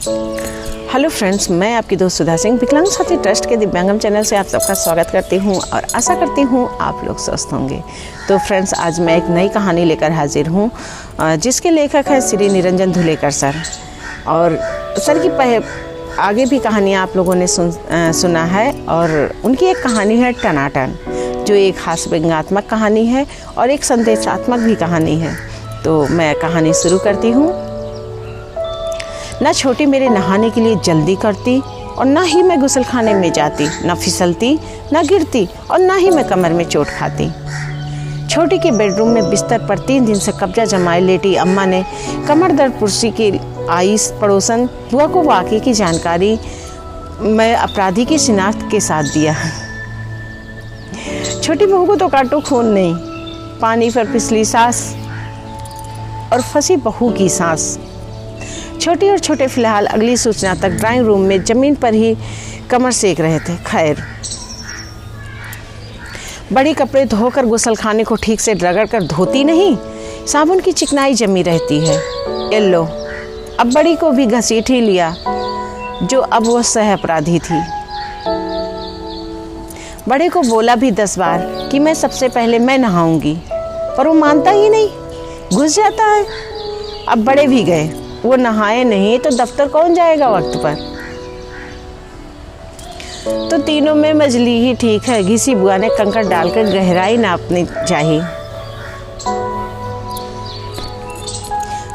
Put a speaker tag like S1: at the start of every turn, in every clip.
S1: Hello friends, मैं आपकी दोस्त सुधा सिंह विकलांग साथी ट्रस्ट के दिव्यांगम चैनल से आप सबका स्वागत करती हूं और आशा करती हूं आप लोग स्वस्थ होंगे। तो फ्रेंड्स, आज मैं एक नई कहानी लेकर हाजिर हूं जिसके लेखक है श्री निरंजन धुलेकर सर। और सर की आगे भी कहानियाँ आप लोगों ने सुना है और उनकी एक कहानी है टनाटन, जो एक हास्य व्यंग्यात्मक कहानी है और एक संदेशात्मक भी कहानी है। तो मैं कहानी शुरू करती हूँ। ना छोटी मेरे नहाने के लिए जल्दी करती और ना ही मैं गुसलखाने में जाती, ना फिसलती ना गिरती और ना ही मैं कमर में चोट खाती। छोटी के बेडरूम में बिस्तर पर 3 दिन से कब्जा जमाए लेटी अम्मा ने कमर दर्द पुरसी की आई पड़ोसन बुआ को वाक़ई की जानकारी मैं अपराधी की शिनाख्त के साथ दिया। छोटी बहू को तो काटो खून नहीं, पानी पर फिसली सांस और फंसी बहू की सांस। छोटी और छोटे फिलहाल अगली सूचना तक ड्राइंग रूम में ज़मीन पर ही कमर सेक रहे थे। खैर, बड़ी कपड़े धोकर गुसलखाने को ठीक से रगड़ कर धोती नहीं, साबुन की चिकनाई जमी रहती है। येलो, अब बड़ी को भी घसीट ही लिया, जो अब वो सह अपराधी थी। बड़े को बोला भी 10 बार कि मैं सबसे पहले मैं नहाऊंगी, पर वो मानता ही नहीं, घुस जाता है। अब बड़े भी गए, वो नहाए नहीं तो दफ्तर कौन जाएगा वक्त पर। तो तीनों में मजली ही ठीक है। घिसी बुआ ने कंकड़ डालकर गहराई नापनी चाहिए।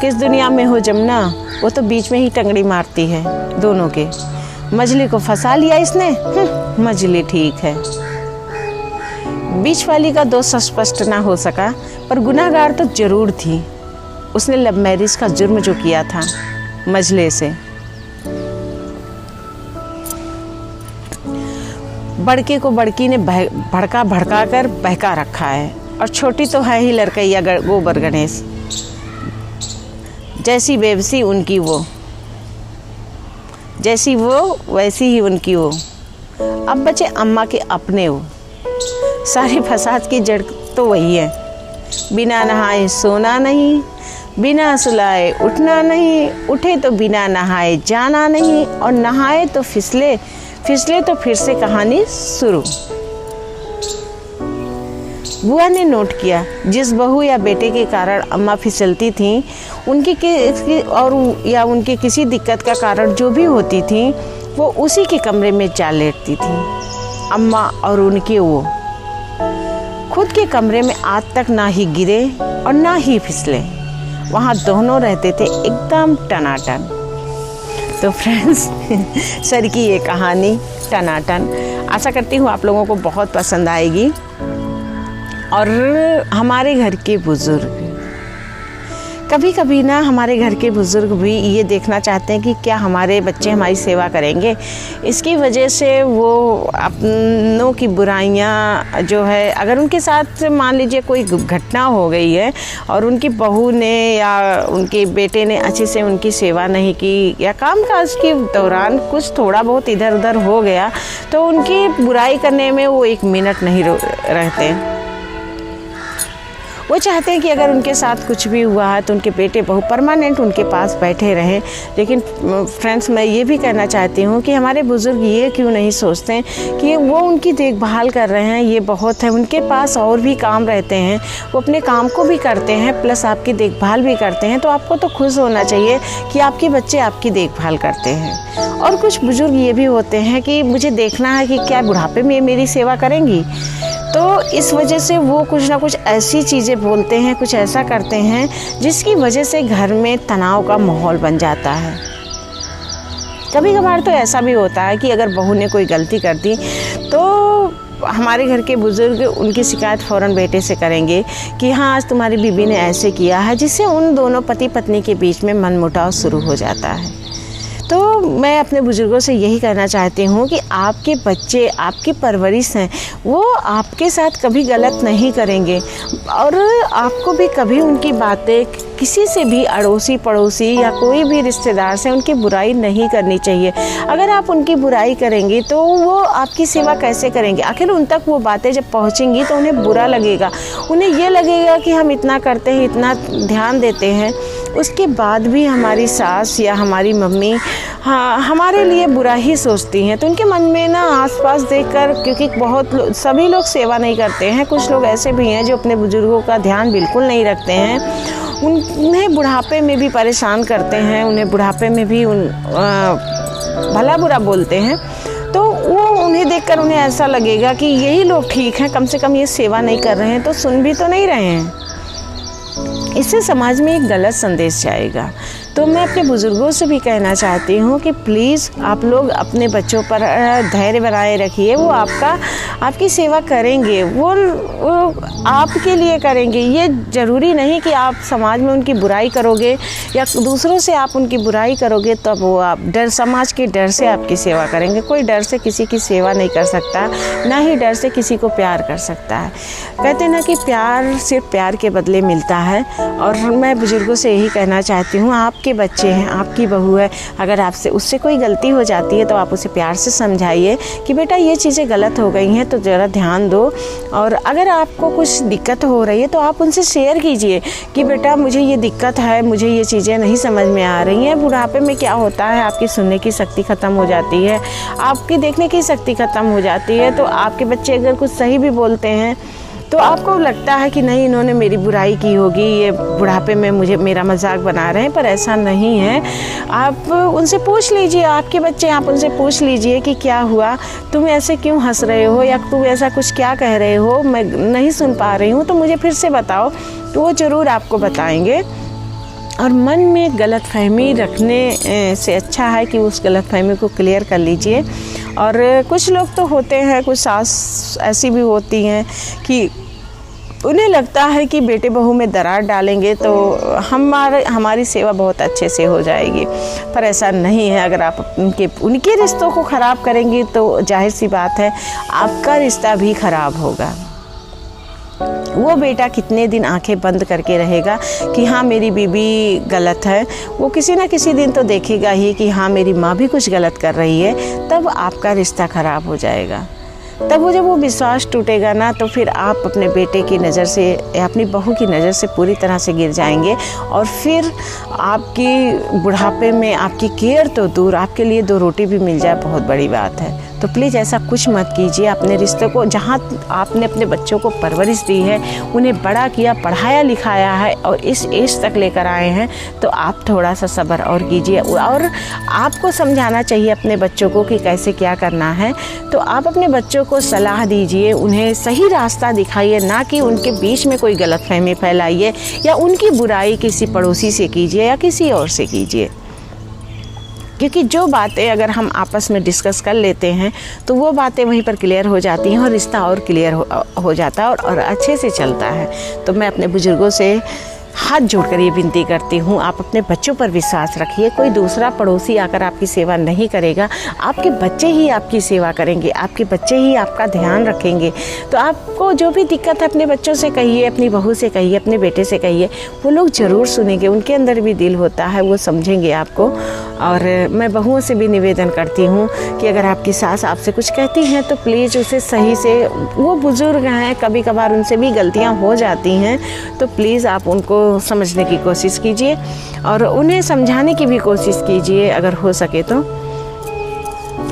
S1: किस दुनिया में हो जमुना, वो तो बीच में ही टंगड़ी मारती है दोनों के। मजली को फंसा लिया इसने, मजली ठीक है। बीच वाली का दोष स्पष्ट ना हो सका, पर गुनाहगार तो जरूर थी। उसने लव मैरिज का जुर्म जो किया था मजले से। बड़के को बड़की ने भड़का कर बहका रखा है, और छोटी तो है ही लड़कैया गोबर गणेश। जैसी बेबसी उनकी वो, जैसी वो वैसी ही उनकी वो। अब बचे अम्मा के अपने वो। सारी फसाद की जड़ तो वही है। बिना नहाए सोना नहीं, बिना सुलाए उठना नहीं, उठे तो बिना नहाए जाना नहीं, और नहाए तो फिसले तो फिर से कहानी शुरू। बुआ ने नोट किया, जिस बहू या बेटे के कारण अम्मा फिसलती थीं, उनके किसी दिक्कत का कारण जो भी होती थी, वो उसी के कमरे में जा लेटती थी। अम्मा और उनके वो खुद के कमरे में आज तक ना ही गिरे और ना ही फिसले। वहाँ दोनों रहते थे एकदम टनाटन। तो फ्रेंड्स, सर की ये कहानी टनाटन, आशा करती हूँ आप लोगों को बहुत पसंद आएगी। और हमारे घर के बुज़ुर्ग, कभी कभी ना हमारे घर के बुज़ुर्ग भी ये देखना चाहते हैं कि क्या हमारे बच्चे हमारी सेवा करेंगे। इसकी वजह से वो अपनों की बुराइयां जो है, अगर उनके साथ मान लीजिए कोई घटना हो गई है और उनकी बहू ने या उनके बेटे ने अच्छे से उनकी सेवा नहीं की, या कामकाज के दौरान कुछ थोड़ा बहुत इधर उधर हो गया, तो उनकी बुराई करने में वो 1 मिनट नहीं रहते। वो चाहते हैं कि अगर उनके साथ कुछ भी हुआ है तो उनके बेटे बहू परमानेंट उनके पास बैठे रहें। लेकिन फ्रेंड्स, मैं ये भी कहना चाहती हूँ कि हमारे बुज़ुर्ग ये क्यों नहीं सोचते हैं कि वो उनकी देखभाल कर रहे हैं, ये बहुत है। उनके पास और भी काम रहते हैं, वो अपने काम को भी करते हैं प्लस आपकी देखभाल भी करते हैं। तो आपको तो खुश होना चाहिए कि आपके बच्चे आपकी देखभाल करते हैं। और कुछ बुज़ुर्ग ये भी होते हैं कि मुझे देखना है कि क्या बुढ़ापे में मेरी सेवा करेंगी, तो इस वजह से वो कुछ ना कुछ ऐसी चीज़ें बोलते हैं, कुछ ऐसा करते हैं जिसकी वजह से घर में तनाव का माहौल बन जाता है। कभी कभार तो ऐसा भी होता है कि अगर बहू ने कोई गलती कर दी तो हमारे घर के बुज़ुर्ग उनकी शिकायत फ़ौरन बेटे से करेंगे कि हाँ, आज तुम्हारी बीबी ने ऐसे किया है, जिससे उन दोनों पति पत्नी के बीच में मनमुटाव शुरू हो जाता है। तो मैं अपने बुज़ुर्गों से यही कहना चाहती हूँ कि आपके बच्चे, आपकी परवरिश हैं, वो आपके साथ कभी गलत नहीं करेंगे, और आपको भी कभी उनकी बातें किसी से भी, अड़ोसी पड़ोसी या कोई भी रिश्तेदार से उनकी बुराई नहीं करनी चाहिए। अगर आप उनकी बुराई करेंगी तो वो आपकी सेवा कैसे करेंगे? आखिर उन तक वो बातें जब पहुँचेंगी तो उन्हें बुरा लगेगा, उन्हें ये लगेगा कि हम इतना करते हैं, इतना ध्यान देते हैं, उसके बाद भी हमारी सास या हमारी मम्मी हमारे लिए बुरा ही सोचती हैं। तो उनके मन में ना आसपास देखकर, क्योंकि सभी लोग सेवा नहीं करते हैं, कुछ लोग ऐसे भी हैं जो अपने बुजुर्गों का ध्यान बिल्कुल नहीं रखते हैं, उन्हें बुढ़ापे में भी परेशान करते हैं, उन्हें बुढ़ापे में भी भला बुरा बोलते हैं। तो वो उन्हें देखकर उन्हें ऐसा लगेगा कि यही लोग ठीक हैं, कम से कम ये सेवा नहीं कर रहे हैं तो सुन भी तो नहीं रहे हैं। इससे समाज में एक गलत संदेश जाएगा। तो मैं अपने बुज़ुर्गों से भी कहना चाहती हूँ कि प्लीज़ आप लोग अपने बच्चों पर धैर्य बनाए रखिए। वो आपकी सेवा करेंगे, वो आपके लिए करेंगे। ये ज़रूरी नहीं कि आप समाज में उनकी बुराई करोगे या दूसरों से आप उनकी बुराई करोगे तब वो आप समाज के डर से आपकी सेवा करेंगे। कोई डर से किसी की सेवा नहीं कर सकता, ना ही डर से किसी को प्यार कर सकता है। कहते हैं ना कि प्यार सिर्फ प्यार के बदले मिलता है। और मैं बुज़ुर्गों से यही कहना चाहती हूँ, आपके बच्चे हैं, आपकी बहू है, अगर आपसे उससे कोई गलती हो जाती है तो आप उसे प्यार से समझाइए कि बेटा ये चीज़ें गलत हो गई हैं तो ज़रा ध्यान दो। और अगर आपको कुछ दिक्कत हो रही है तो आप उनसे शेयर कीजिए कि बेटा मुझे ये दिक्कत है, मुझे ये चीज़ें नहीं समझ में आ रही हैं। बुढ़ापे में क्या होता है, आपकी सुनने की शक्ति ख़त्म हो जाती है, आपकी देखने की शक्ति ख़त्म हो जाती है। तो आपके बच्चे अगर कुछ सही भी बोलते हैं तो आपको लगता है कि नहीं, इन्होंने मेरी बुराई की होगी, ये बुढ़ापे में मेरा मजाक बना रहे हैं, पर ऐसा नहीं है। आप उनसे पूछ लीजिए, आपके बच्चे, आप उनसे पूछ लीजिए कि क्या हुआ, तुम ऐसे क्यों हंस रहे हो या तुम ऐसा कुछ क्या कह रहे हो, मैं नहीं सुन पा रही हूँ, तो मुझे फिर से बताओ। तो वो ज़रूर आपको बताएंगे। और मन में गलतफहमी रखने से अच्छा है कि उस गलतफहमी को क्लियर कर लीजिए। और कुछ लोग तो होते हैं, कुछ सास ऐसी भी होती हैं कि उन्हें लगता है कि बेटे बहू में दरार डालेंगे तो हमारी सेवा बहुत अच्छे से हो जाएगी, पर ऐसा नहीं है। अगर आप उनके रिश्तों को ख़राब करेंगी तो जाहिर सी बात है आपका रिश्ता भी ख़राब होगा। वो बेटा कितने दिन आंखें बंद करके रहेगा कि हाँ मेरी बीबी गलत है, वो किसी ना किसी दिन तो देखेगा ही कि हाँ मेरी माँ भी कुछ गलत कर रही है, तब आपका रिश्ता ख़राब हो जाएगा। तब जब वो विश्वास टूटेगा ना, तो फिर आप अपने बेटे की नज़र से या अपनी बहू की नज़र से पूरी तरह से गिर जाएंगे। और फिर आपकी बुढ़ापे में आपकी केयर तो दूर, आपके लिए 2 रोटी भी मिल जाए बहुत बड़ी बात है। तो प्लीज़ ऐसा कुछ मत कीजिए। अपने रिश्ते को, जहाँ आपने अपने बच्चों को परवरिश दी है, उन्हें बड़ा किया, पढ़ाया लिखाया है और इस एज तक लेकर आए हैं, तो आप थोड़ा सा सब्र और कीजिए। और आपको समझाना चाहिए अपने बच्चों को कि कैसे क्या करना है। तो आप अपने बच्चों को सलाह दीजिए, उन्हें सही रास्ता दिखाइए, ना कि उनके बीच में कोई गलतफहमी फैलाइए या उनकी बुराई किसी पड़ोसी से कीजिए या किसी और से कीजिए। क्योंकि जो बातें अगर हम आपस में डिस्कस कर लेते हैं तो वो बातें वहीं पर क्लियर हो जाती हैं और रिश्ता और क्लियर हो जाता है और अच्छे से चलता है। तो मैं अपने बुजुर्गों से हाथ जोड़कर ये विनती करती हूँ, आप अपने बच्चों पर विश्वास रखिए। कोई दूसरा पड़ोसी आकर आपकी सेवा नहीं करेगा, आपके बच्चे ही आपकी सेवा करेंगे, आपके बच्चे ही आपका ध्यान रखेंगे। तो आपको जो भी दिक्कत है अपने बच्चों से कहिए, अपनी बहू से कहिए, अपने बेटे से कहिए, वो लोग ज़रूर सुनेंगे। उनके अंदर भी दिल होता है, वो समझेंगे आपको। और मैं बहुओं से भी निवेदन करती हूँ कि अगर आपकी सास आपसे कुछ कहती हैं तो प्लीज़ उसे सही से, वो बुज़ुर्ग हैं, कभी कभार उनसे भी गलतियाँ हो जाती हैं, तो प्लीज़ आप उनको समझने की कोशिश कीजिए और उन्हें समझाने की भी कोशिश कीजिए अगर हो सके तो।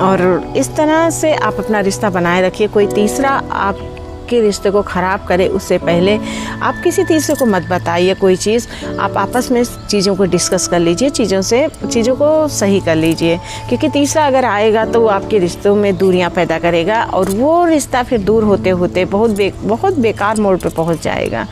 S1: और इस तरह से आप अपना रिश्ता बनाए रखिए। कोई तीसरा आपके रिश्ते को ख़राब करे उससे पहले आप किसी तीसरे को मत बताइए कोई चीज़। आप आपस में चीज़ों को डिस्कस कर लीजिए, चीज़ों को सही कर लीजिए। क्योंकि तीसरा अगर आएगा तो वो आपके रिश्तों में दूरियां पैदा करेगा और वो रिश्ता फिर दूर होते होते बहुत बेकार मोड़ पे पहुंच जाएगा।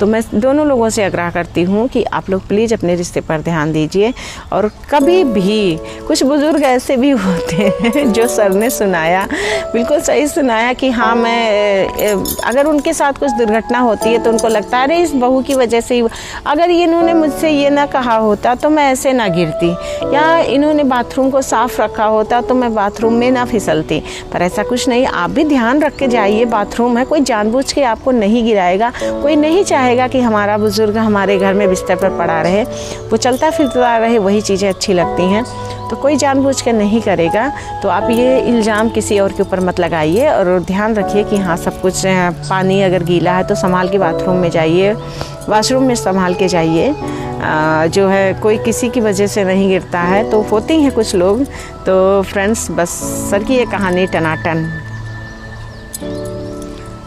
S1: तो मैं दोनों लोगों से आग्रह करती हूँ कि आप लोग प्लीज़ अपने रिश्ते पर ध्यान दीजिए। और कभी भी कुछ बुज़ुर्ग ऐसे भी होते हैं जो सर ने सुनाया, बिल्कुल सही सुनाया कि हाँ अगर उनके साथ कुछ दुर्घटना होती है तो उनको लगता है अरे इस बहू की वजह से ही, अगर इन्होंने मुझसे ये ना कहा होता तो मैं ऐसे ना गिरती, या इन्होंने बाथरूम को साफ़ रखा होता तो मैं बाथरूम में ना फिसलती। पर ऐसा कुछ नहीं, आप भी ध्यान रख के जाइए। बाथरूम है, कोई जानबूझ के आपको नहीं गिराएगा, कोई नहीं चाहेगा चाहेगा कि हमारा बुज़ुर्ग हमारे घर में बिस्तर पर पड़ा रहे, वो चलता फिरता रहे, वही चीज़ें अच्छी लगती हैं। तो कोई जानबूझ कर नहीं करेगा। तो आप ये इल्ज़ाम किसी और के ऊपर मत लगाइए और ध्यान रखिए कि हाँ सब कुछ, पानी अगर गीला है तो संभाल के बाथरूम में जाइए, वॉशरूम में संभाल के जाइए। जो है कोई किसी की वजह से नहीं गिरता है, तो होती हैं कुछ लोग। तो फ्रेंड्स, बस सर की ये कहानी टनाटन।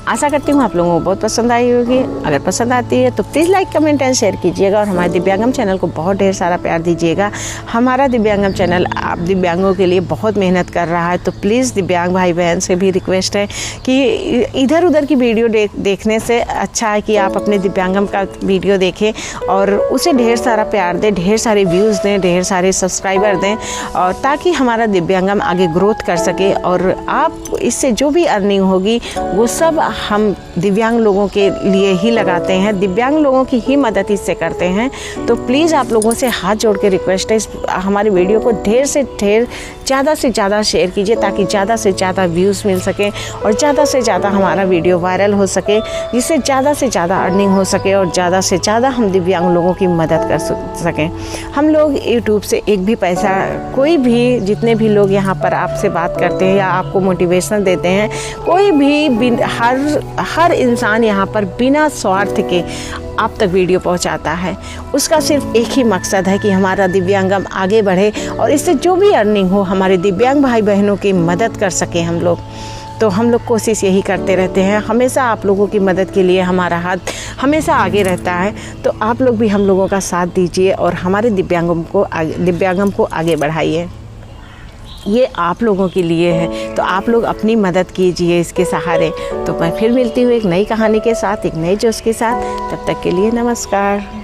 S1: आशा करती हूँ आप लोगों को बहुत पसंद आई होगी। अगर पसंद आती है तो please like, comment and share कीजिएगा और हमारे दिव्यांगम चैनल को बहुत ढेर सारा प्यार दीजिएगा। हमारा दिव्यांगम चैनल आप दिव्यांगों के लिए बहुत मेहनत कर रहा है, तो प्लीज़ दिव्यांग भाई बहन से भी रिक्वेस्ट है कि इधर उधर की वीडियो देखने से अच्छा है कि आप अपने दिव्यांगम का वीडियो देखें और उसे ढेर सारा प्यार दें, ढेर सारे व्यूज़ दें, ढेर सारे सब्सक्राइबर दें, और ताकि हमारा दिव्यांगम आगे ग्रोथ कर सके। और आप इससे जो भी अर्निंग होगी वो सब हम दिव्यांग लोगों के लिए ही लगाते हैं, दिव्यांग लोगों की ही मदद इससे करते हैं। तो प्लीज़ आप लोगों से हाथ जोड़ के रिक्वेस्ट है, हमारी वीडियो को ढेर से ज़्यादा शेयर कीजिए ताकि ज़्यादा से ज़्यादा व्यूज़ मिल सकें और ज़्यादा से ज़्यादा हमारा वीडियो वायरल हो सके, जिससे ज़्यादा से ज़्यादा अर्निंग हो सके और ज़्यादा से ज़्यादा हम दिव्यांग लोगों की मदद कर सकें। हम लोग यूट्यूब से एक भी पैसा, कोई भी, जितने भी लोग यहाँ पर आपसे बात करते हैं या आपको मोटिवेशन देते हैं, कोई भी हर इंसान यहाँ पर बिना स्वार्थ के आप तक वीडियो पहुँचाता है। उसका सिर्फ एक ही मकसद है कि हमारा दिव्यांगम आगे बढ़े और इससे जो भी अर्निंग हो हमारे दिव्यांग भाई बहनों की मदद कर सकें हम लोग। तो हम लोग कोशिश यही करते रहते हैं, हमेशा आप लोगों की मदद के लिए हमारा हाथ हमेशा आगे रहता है। तो आप लोग भी हम लोगों का साथ दीजिए और हमारे दिव्यांगम को आगे बढ़ाइए। ये आप लोगों के लिए है, तो आप लोग अपनी मदद कीजिए इसके सहारे। तो मैं फिर मिलती हूँ एक नई कहानी के साथ, एक नए जोश के साथ। तब तक के लिए नमस्कार।